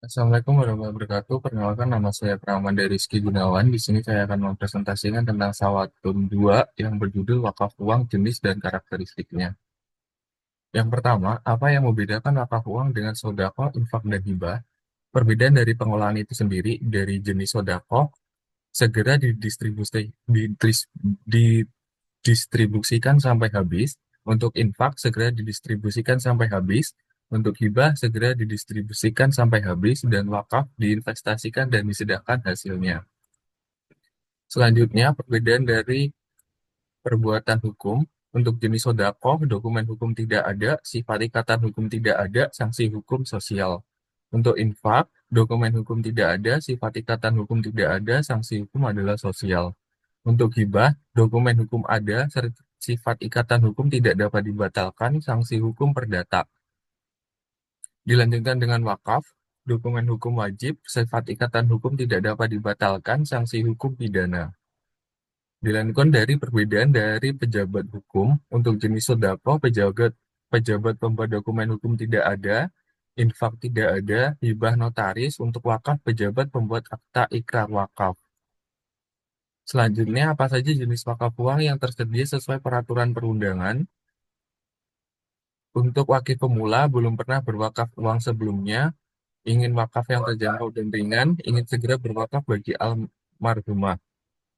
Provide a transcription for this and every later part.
Assalamualaikum warahmatullahi wabarakatuh. Perkenalkan nama saya Pramanda Rizky Gunawan. Di sini saya akan mempresentasikan tentang Sawatum 2 yang berjudul Wakaf Uang, Jenis dan Karakteristiknya. Yang pertama, apa yang membedakan wakaf uang dengan sodako, infak, dan hibah? Perbedaan dari pengolahan itu sendiri dari jenis sodako segera didistribusikan sampai habis. Untuk infak segera didistribusikan sampai habis. Untuk hibah segera didistribusikan sampai habis, dan wakaf diinvestasikan dan disedekahkan hasilnya. Selanjutnya, perbedaan dari perbuatan hukum. Untuk jenis sodako, dokumen hukum tidak ada, sifat ikatan hukum tidak ada, sanksi hukum sosial. Untuk infak, dokumen hukum tidak ada, sifat ikatan hukum tidak ada, sanksi hukum adalah sosial. Untuk hibah, dokumen hukum ada, sifat ikatan hukum tidak dapat dibatalkan, sanksi hukum perdata. Dilanjutkan dengan wakaf, dokumen hukum wajib, sifat ikatan hukum tidak dapat dibatalkan, sanksi hukum pidana. Dilanjutkan dari perbedaan dari pejabat hukum. Untuk jenis sodako, pejabat pejabat pembuat dokumen hukum tidak ada, infak tidak ada, hibah notaris. Untuk wakaf, pejabat pembuat akta ikrar wakaf. Selanjutnya, apa saja jenis wakaf uang yang tersedia sesuai peraturan perundangan? Untuk wakif pemula, belum pernah berwakaf uang sebelumnya, ingin wakaf yang terjangkau dan ringan, ingin segera berwakaf bagi almarhumah.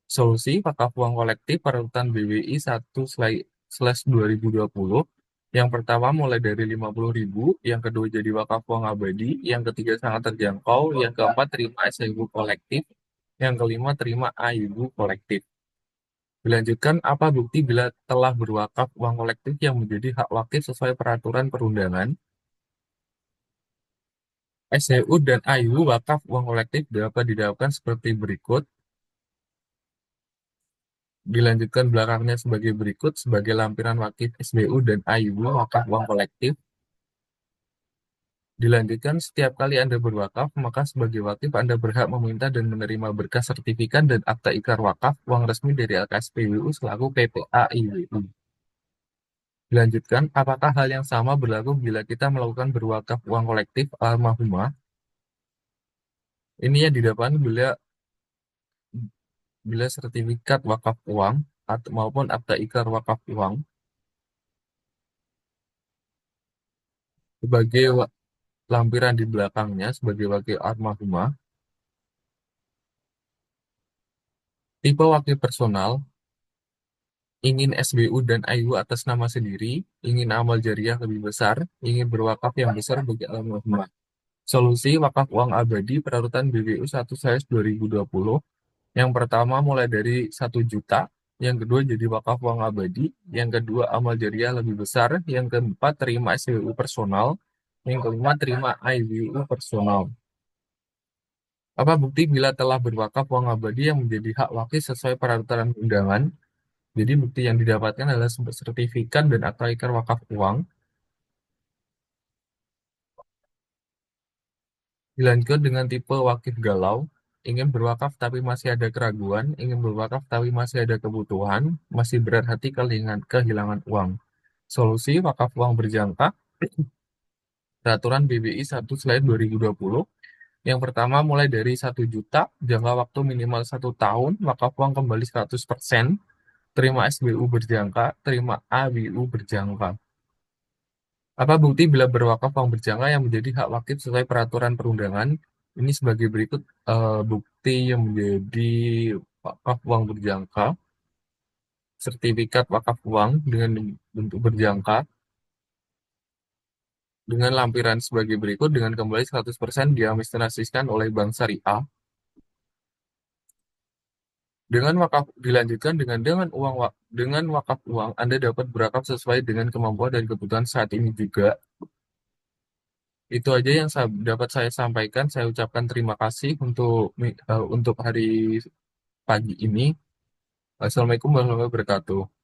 Solusi wakaf uang kolektif parutan BWI 1/2020. Yang pertama mulai dari 50.000, yang kedua jadi wakaf uang abadi, yang ketiga sangat terjangkau, yang keempat terima SIU kolektif, yang kelima terima AIU kolektif. Dilanjutkan, apa bukti bila telah berwakaf uang kolektif yang menjadi hak wakif sesuai peraturan perundangan? SHU dan AIU wakaf uang kolektif dapat didapatkan seperti berikut. Dilanjutkan belakangnya sebagai berikut, sebagai lampiran wakif SBU dan AIU wakaf uang kolektif. Dilanjutkan, setiap kali Anda berwakaf, maka sebagai wakif Anda berhak meminta dan menerima berkas sertifikat dan akta ikrar wakaf uang resmi dari LKSPWU selaku PPA IWU. Dilanjutkan, apakah hal yang sama berlaku bila kita melakukan berwakaf uang kolektif almarhumah? Ini yang didapatkan bila bila sertifikat wakaf uang atau maupun akta ikrar wakaf uang sebagai lampiran di belakangnya sebagai wakil almarhumah. Tipe wakil personal, ingin SBU dan AIU atas nama sendiri, ingin amal jariah lebih besar, ingin berwakaf yang besar bagi almarhumah. Solusi wakaf uang abadi perutan BWU 1/2020. Yang pertama mulai dari 1 juta, yang kedua jadi wakaf uang abadi, yang kedua amal jariah lebih besar, yang keempat terima SBU personal, yang kelima terima AIU personal. Apa bukti bila telah berwakaf uang abadi yang menjadi hak wakil sesuai peraturan undangan? Jadi bukti yang didapatkan adalah sertifikat dan akta ikrar wakaf uang. Dilanjutkan dengan tipe wakif galau, ingin berwakaf tapi masih ada keraguan, ingin berwakaf tapi masih ada kebutuhan, masih berat hati kehilangan uang. Solusi wakaf uang berjangka, peraturan BBI 1/2020. Yang pertama mulai dari 1 juta, jangka waktu minimal 1 tahun, wakaf uang kembali 100%, terima SBU berjangka, terima ABU berjangka. Apa bukti bila berwakaf uang berjangka yang menjadi hak wakif sesuai peraturan perundangan? Ini sebagai berikut bukti yang menjadi wakaf uang berjangka, sertifikat wakaf uang dengan bentuk berjangka, dengan lampiran sebagai berikut, dengan kembali 100% diadministrasikan oleh Bank Syariah. Dengan wakaf dilanjutkan dengan wakaf uang, Anda dapat berakaf sesuai dengan kemampuan dan kebutuhan saat ini juga. Itu aja yang dapat saya sampaikan. Saya ucapkan terima kasih untuk hari pagi ini. Assalamualaikum warahmatullahi wabarakatuh.